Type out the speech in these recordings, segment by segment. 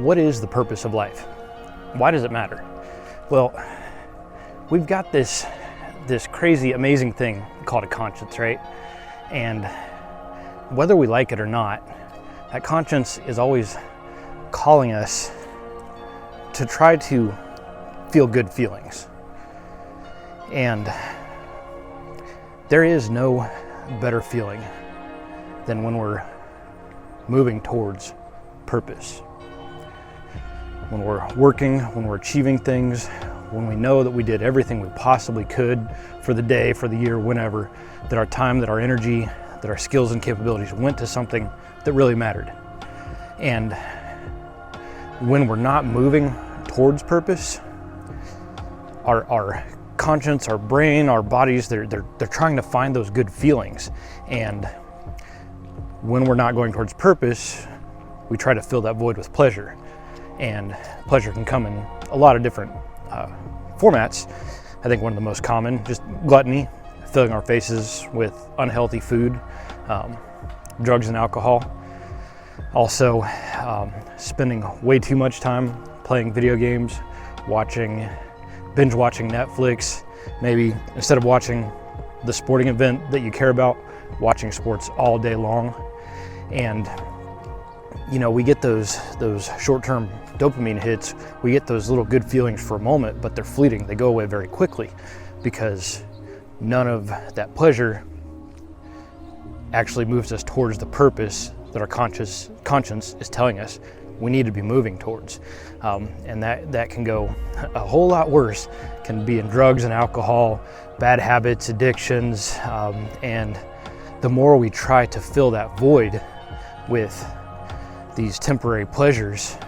What is the purpose of life? Why does it matter? Well, we've got this crazy, amazing thing called a conscience, right? And whether we like it or not, that conscience is always calling us to try to feel good feelings. And there is no better feeling than when we're moving towards purpose. When we're working, when we're achieving things, when we know that we did everything we possibly could for the day, for the year, whenever, that our time, that our energy, that our skills and capabilities went to something that really mattered. And when we're not moving towards purpose, our conscience, our brain, our bodies, they're trying to find those good feelings. And when we're not going towards purpose, we try to fill that void with pleasure. And pleasure can come in a lot of different formats. I think one of the most common, just gluttony, filling our faces with unhealthy food, drugs and alcohol. Also, spending way too much time playing video games, binge watching Netflix, maybe instead of watching the sporting event that you care about, watching sports all day long. And we get those short-term dopamine hits, we get those little good feelings for a moment, but they're fleeting. They go away very quickly because none of that pleasure actually moves us towards the purpose that our conscience is telling us we need to be moving towards. And that can go a whole lot worse, can be in drugs and alcohol, bad habits, addictions, and the more we try to fill that void with these temporary pleasures,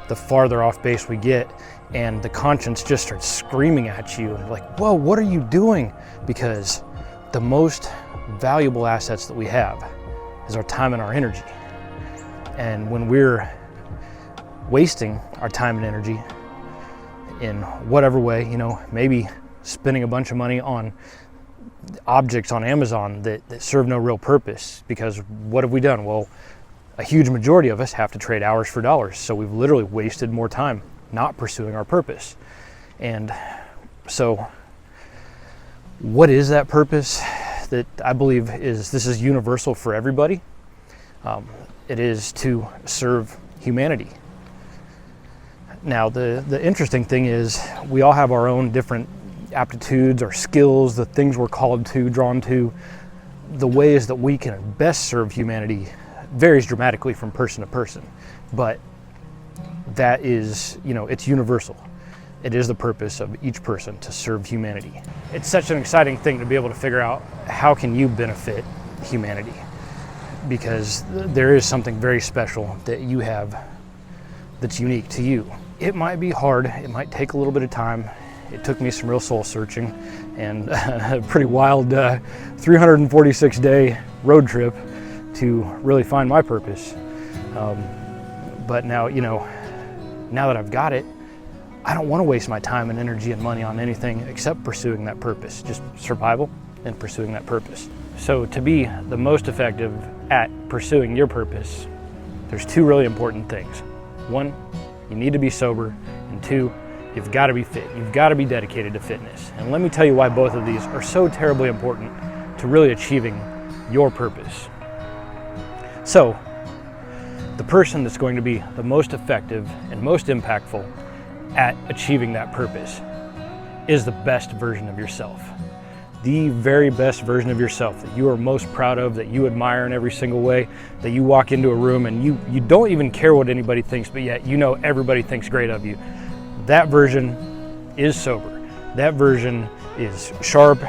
the farther off base we get, and the conscience just starts screaming at you like, whoa, what are you doing? Because the most valuable assets that we have is our time and our energy. And when we're wasting our time and energy in whatever way, maybe spending a bunch of money on objects on Amazon that serve no real purpose, because what have we done? Well, a huge majority of us have to trade hours for dollars. So we've literally wasted more time not pursuing our purpose. And so what is that purpose that I believe this is universal for everybody? It is to serve humanity. Now, the interesting thing is we all have our own different aptitudes or skills, the things we're called to, drawn to. The ways that we can best serve humanity varies dramatically from person to person, but that is, it's universal. It is the purpose of each person to serve humanity. It's such an exciting thing to be able to figure out how can you benefit humanity, because there is something very special that you have that's unique to you. It might be hard, it might take a little bit of time. It took me some real soul searching and a pretty wild 346-day road trip to really find my purpose. But now, now that I've got it, I don't want to waste my time and energy and money on anything except pursuing that purpose, just survival and pursuing that purpose. So to be the most effective at pursuing your purpose, there's two really important things. One, you need to be sober, and two, you've got to be fit. You've got to be dedicated to fitness. And let me tell you why both of these are so terribly important to really achieving your purpose. So, the person that's going to be the most effective and most impactful at achieving that purpose is the best version of yourself. The very best version of yourself that you are most proud of, that you admire in every single way, that you walk into a room and you don't even care what anybody thinks, but yet everybody thinks great of you. That version is sober. That version is sharp,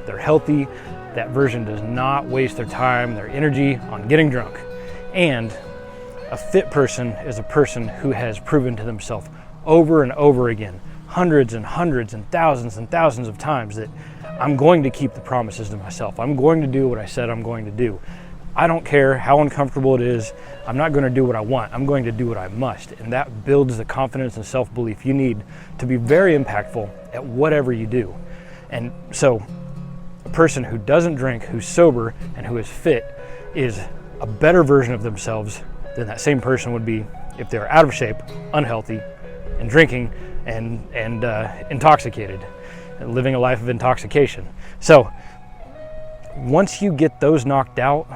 they're healthy. That version does not waste their time, their energy on getting drunk. And a fit person is a person who has proven to themselves over and over again, hundreds and thousands of times, that I'm going to keep the promises to myself. I'm going to do what I said I'm going to do. I don't care how uncomfortable it is. I'm not going to do what I want. I'm going to do what I must. And that builds the confidence and self-belief you need to be very impactful at whatever you do. And so a person who doesn't drink, who's sober, and who is fit is a better version of themselves than that same person would be if they're out of shape, unhealthy, and drinking and intoxicated, and living a life of intoxication. So once you get those knocked out,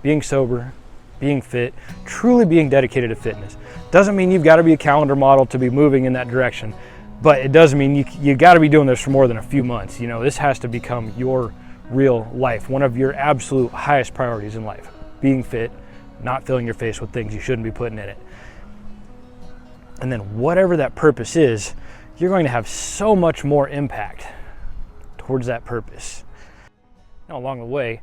being sober, being fit, truly being dedicated to fitness, doesn't mean you've got to be a calendar model to be moving in that direction, but it does mean you got to be doing this for more than a few months. You know, this has to become your real life, one of your absolute highest priorities in life. Being fit, not filling your face with things you shouldn't be putting in it. And then whatever that purpose is, you're going to have so much more impact towards that purpose. Now, along the way,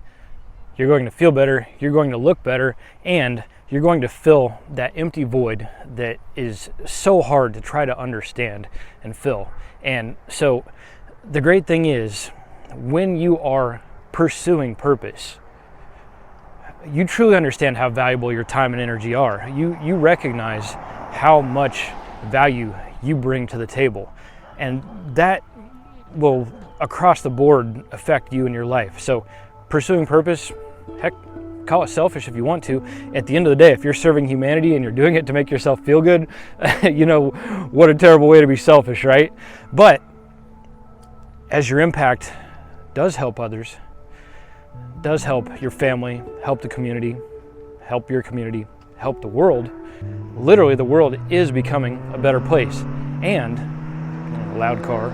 you're going to feel better, you're going to look better, and you're going to fill that empty void that is so hard to try to understand and fill. And so the great thing is, when you are pursuing purpose, you truly understand how valuable your time and energy are. You recognize how much value you bring to the table, and that will across the board affect you in your life. So pursuing purpose, heck, call it selfish if you want to. At the end of the day, if you're serving humanity and you're doing it to make yourself feel good, you know, what a terrible way to be selfish, right? But as your impact does help others, does help your family, help the community, help your community, help the world, literally the world is becoming a better place. And, loud car,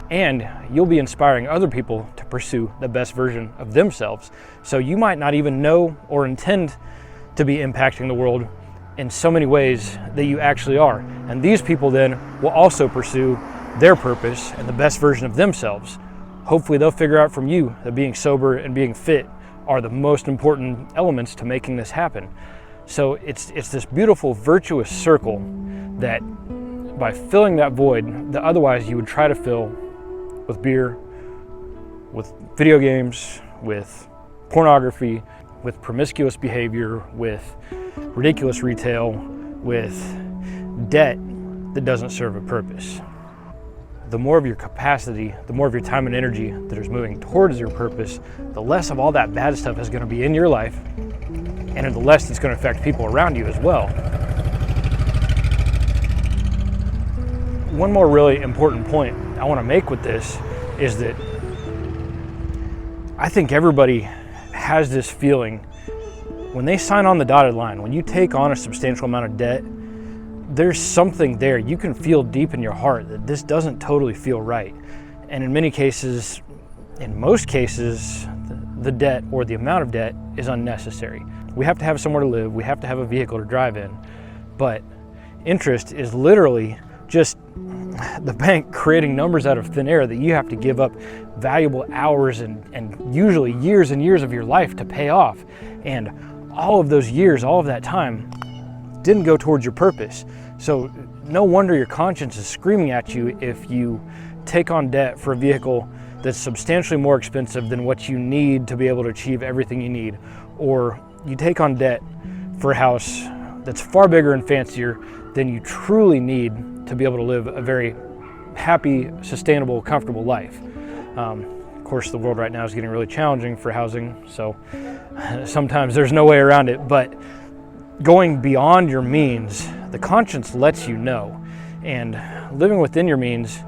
and you'll be inspiring other people to pursue the best version of themselves. So you might not even know or intend to be impacting the world in so many ways that you actually are. And these people then will also pursue their purpose and the best version of themselves. Hopefully they'll figure out from you that being sober and being fit are the most important elements to making this happen. So it's this beautiful virtuous circle that by filling that void that otherwise you would try to fill with beer, with video games, with pornography, with promiscuous behavior, with ridiculous retail, with debt that doesn't serve a purpose. The more of your capacity, the more of your time and energy that is moving towards your purpose, the less of all that bad stuff is going to be in your life, and the less it's going to affect people around you as well. One more really important point I want to make with this is that I think everybody has this feeling when they sign on the dotted line, when you take on a substantial amount of debt, there's something there. You can feel deep in your heart that this doesn't totally feel right. And in many cases, in most cases, the debt or the amount of debt is unnecessary. We have to have somewhere to live. We have to have a vehicle to drive in. But interest is literally just the bank creating numbers out of thin air that you have to give up valuable hours and usually years and years of your life to pay off. And all of those years, all of that time didn't go towards your purpose. So no wonder your conscience is screaming at you if you take on debt for a vehicle that's substantially more expensive than what you need to be able to achieve everything you need, or you take on debt for a house that's far bigger and fancier than you truly need to be able to live a very happy, sustainable, comfortable life. Of course, the world right now is getting really challenging for housing, so sometimes there's no way around it, but going beyond your means, the conscience lets you know, and living within your means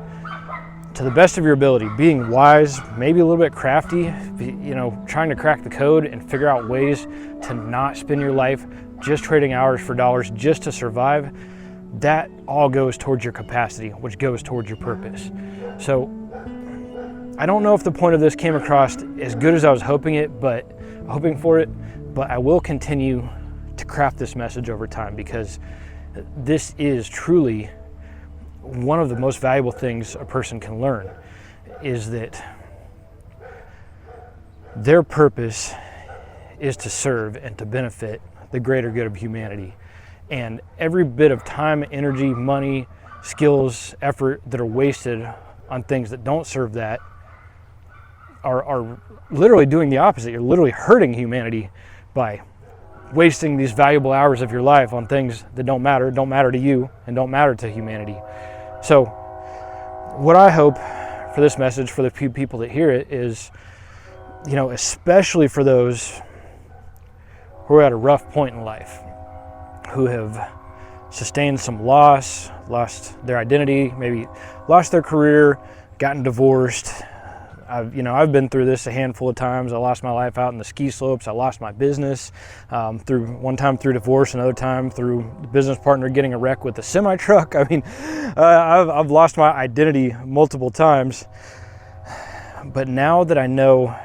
to the best of your ability, being wise, maybe a little bit crafty, you know, trying to crack the code and figure out ways to not spend your life just trading hours for dollars just to survive, that all goes towards your capacity, which goes towards your purpose. So I don't know if the point of this came across as good as I was hoping for it, but I will continue to craft this message over time, because this is truly one of the most valuable things a person can learn, is that their purpose is to serve and to benefit the greater good of humanity. And every bit of time, energy, money, skills, effort that are wasted on things that don't serve that are literally doing the opposite. You're literally hurting humanity by wasting these valuable hours of your life on things that don't matter to you, and don't matter to humanity. So what I hope for this message, for the few people that hear it, is, you know, especially for those who are at a rough point in life, who have sustained some loss, lost their identity, maybe lost their career, gotten divorced. I've been through this a handful of times. I lost my life out in the ski slopes. I lost my business one time through divorce, another time through the business partner getting a wreck with a semi truck. I've lost my identity multiple times. But now that I know,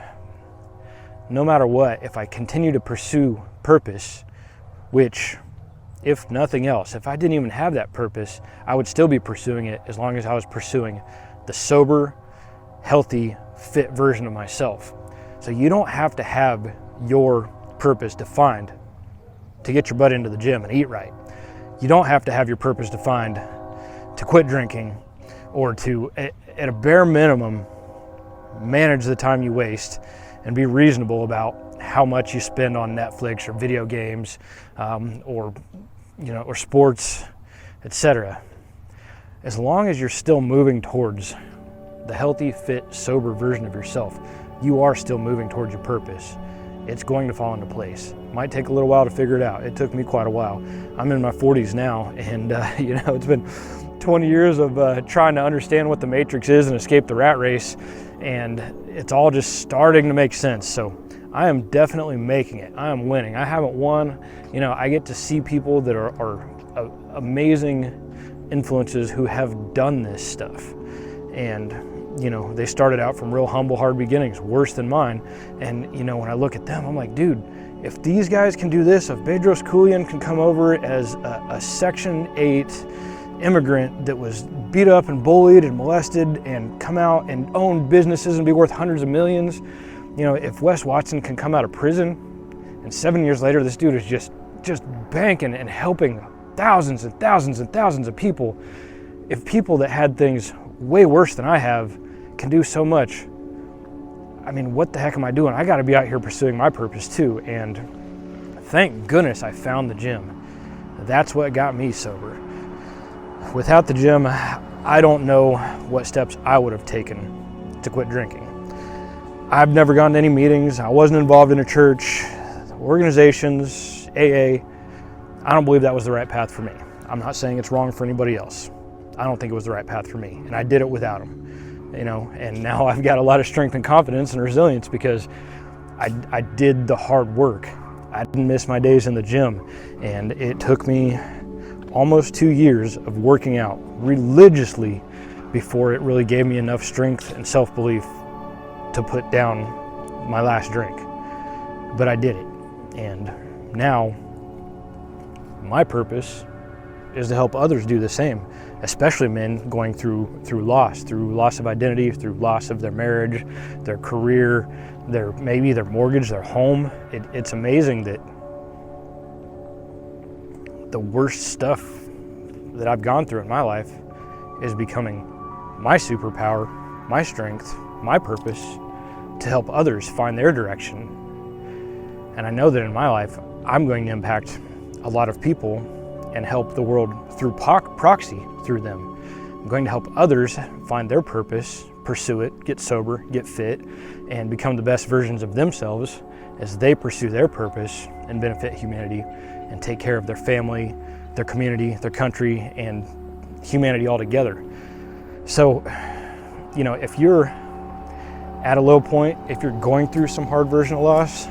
no matter what, if I continue to pursue purpose, which, if nothing else, if I didn't even have that purpose, I would still be pursuing it as long as I was pursuing the sober, healthy, fit version of myself. So you don't have to have your purpose defined to get your butt into the gym and eat right. You don't have to have your purpose defined to quit drinking or to, at a bare minimum, manage the time you waste and be reasonable about how much you spend on Netflix or video games or sports, etc. As long as you're still moving towards the healthy, fit, sober version of yourself, you are still moving towards your purpose. It's going to fall into place. Might take a little while to figure it out. It took me quite a while. I'm in my 40s now, and it's been 20 years of trying to understand what the matrix is and escape the rat race, and it's all just starting to make sense. So I am definitely making it. I am winning. I haven't won. I get to see people that are amazing influences who have done this stuff, and they started out from real humble, hard beginnings, worse than mine. And, when I look at them, I'm like, dude, if these guys can do this, if Bedros Keuilian can come over as a Section 8 immigrant that was beat up and bullied and molested and come out and own businesses and be worth hundreds of millions, if Wes Watson can come out of prison and 7 years later, this dude is just banking and helping thousands and thousands and thousands of people. If people that had things way worse than I have can do so much, what the heck am I doing? I got to be out here pursuing my purpose too. And thank goodness I found the gym. That's what got me sober. Without the gym, I don't know what steps I would have taken to quit drinking. I've never gone to any meetings. I wasn't involved in a church, organizations, AA. I don't believe that was the right path for me. I'm not saying it's wrong for anybody else. I don't think it was the right path for me, and I did it without him, and now I've got a lot of strength and confidence and resilience because I did the hard work. I didn't miss my days in the gym, and it took me almost 2 years of working out religiously before it really gave me enough strength and self-belief to put down my last drink. But I did it, and now my purpose is to help others do the same, especially men going through loss of identity, through loss of their marriage, their career, maybe their mortgage, their home. It's amazing that the worst stuff that I've gone through in my life is becoming my superpower, my strength, my purpose to help others find their direction. And I know that in my life, I'm going to impact a lot of people and help the world through proxy through them. I'm going to help others find their purpose, pursue it, get sober, get fit, and become the best versions of themselves as they pursue their purpose and benefit humanity and take care of their family, their community, their country, and humanity altogether. So, if you're at a low point, if you're going through some hard version of loss,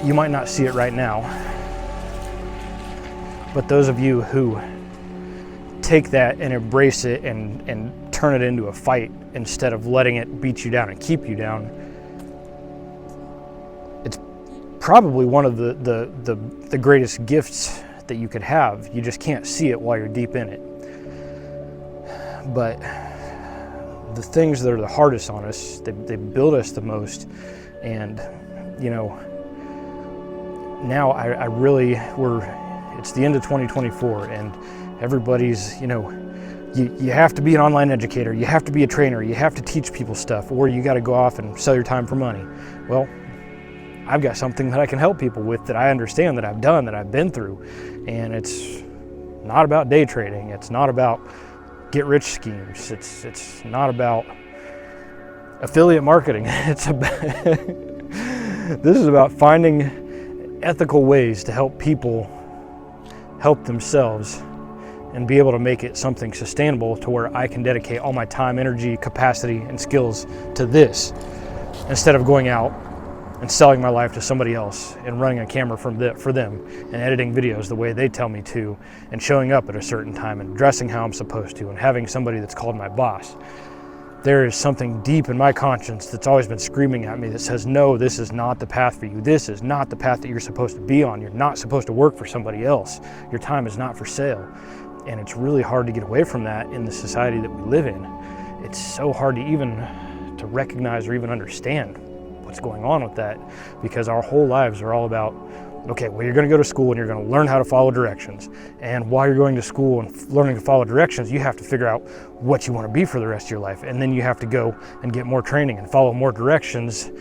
you might not see it right now. But those of you who take that and embrace it and turn it into a fight instead of letting it beat you down and keep you down, it's probably one of the greatest gifts that you could have. You just can't see it while you're deep in it. But the things that are the hardest on us, they build us the most. And, now it's the end of 2024 and everybody's, you have to be an online educator, you have to be a trainer, you have to teach people stuff, or you got to go off and sell your time for money. Well, I've got something that I can help people with that I understand, that I've done, that I've been through. And it's not about day trading. It's not about get rich schemes. It's not about affiliate marketing. It's about this is about finding ethical ways to help people help themselves and be able to make it something sustainable to where I can dedicate all my time, energy, capacity, and skills to this instead of going out and selling my life to somebody else and running a camera for them and editing videos the way they tell me to and showing up at a certain time and dressing how I'm supposed to and having somebody that's called my boss. There is something deep in my conscience that's always been screaming at me that says, no, this is not the path for you. This is not the path that you're supposed to be on. You're not supposed to work for somebody else. Your time is not for sale. And it's really hard to get away from that in the society that we live in. It's so hard to recognize or even understand what's going on with that, because our whole lives are all about, okay, well, you're going to go to school and you're going to learn how to follow directions. And while you're going to school and learning to follow directions, you have to figure out what you want to be for the rest of your life. And then you have to go and get more training and follow more directions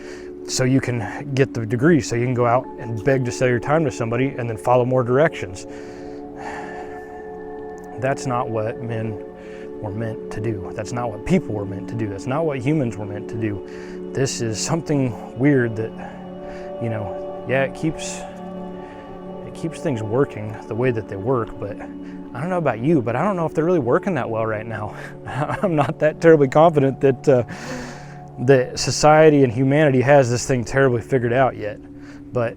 so you can get the degree, so you can go out and beg to sell your time to somebody and then follow more directions. That's not what men were meant to do. That's not what people were meant to do. That's not what humans were meant to do. This is something weird that, yeah, it keeps things working the way that they work, but I don't know about you, but I don't know if they're really working that well right now. I'm not that terribly confident that society and humanity has this thing terribly figured out yet, but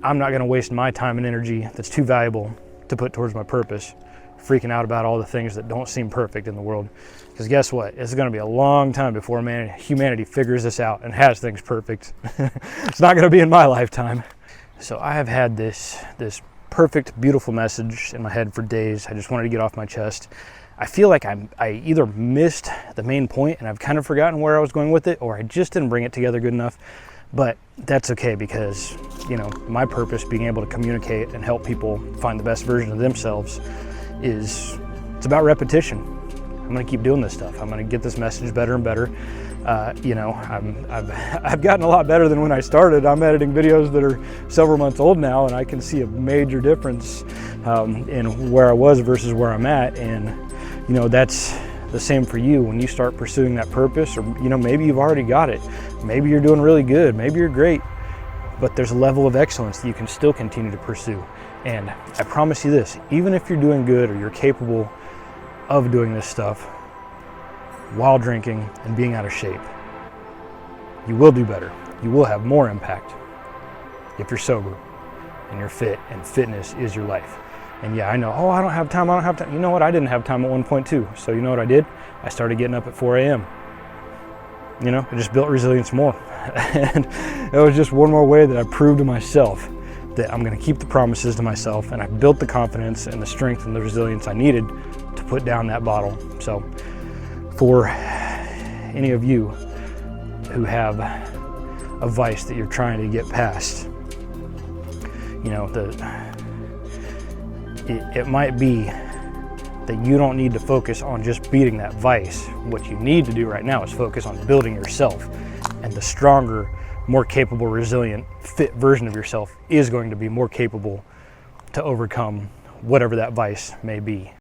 I'm not going to waste my time and energy that's too valuable to put towards my purpose freaking out about all the things that don't seem perfect in the world. Because guess what? It's going to be a long time before humanity figures this out and has things perfect. It's not going to be in my lifetime. So I have had this perfect, beautiful message in my head for days. I just wanted to get off my chest. I feel like I either missed the main point and I've kind of forgotten where I was going with it, or I just didn't bring it together good enough. But that's okay, because my purpose, being able to communicate and help people find the best version of themselves, it's about repetition. I'm going to keep doing this stuff. I'm going to get this message better and better. I've gotten a lot better than when I started. I'm editing videos that are several months old now, and I can see a major difference in where I was versus where I'm at. And that's the same for you when you start pursuing that purpose, or maybe you've already got it. Maybe you're doing really good. Maybe you're great. But there's a level of excellence that you can still continue to pursue. And I promise you this, even if you're doing good or you're capable of doing this stuff while drinking and being out of shape, you will do better. You will have more impact if you're sober and you're fit, and fitness is your life. And yeah, I know, I don't have time. You know what? I didn't have time at one point too. So you know what I did? I started getting up at 4 a.m. It just built resilience more. And it was just one more way that I proved to myself that I'm going to keep the promises to myself, and I built the confidence and the strength and the resilience I needed to put down that bottle. So for any of you who have a vice that you're trying to get past, it might be that you don't need to focus on just beating that vice. What you need to do right now is focus on building yourself, and the stronger, more capable, resilient, fit version of yourself is going to be more capable to overcome whatever that vice may be.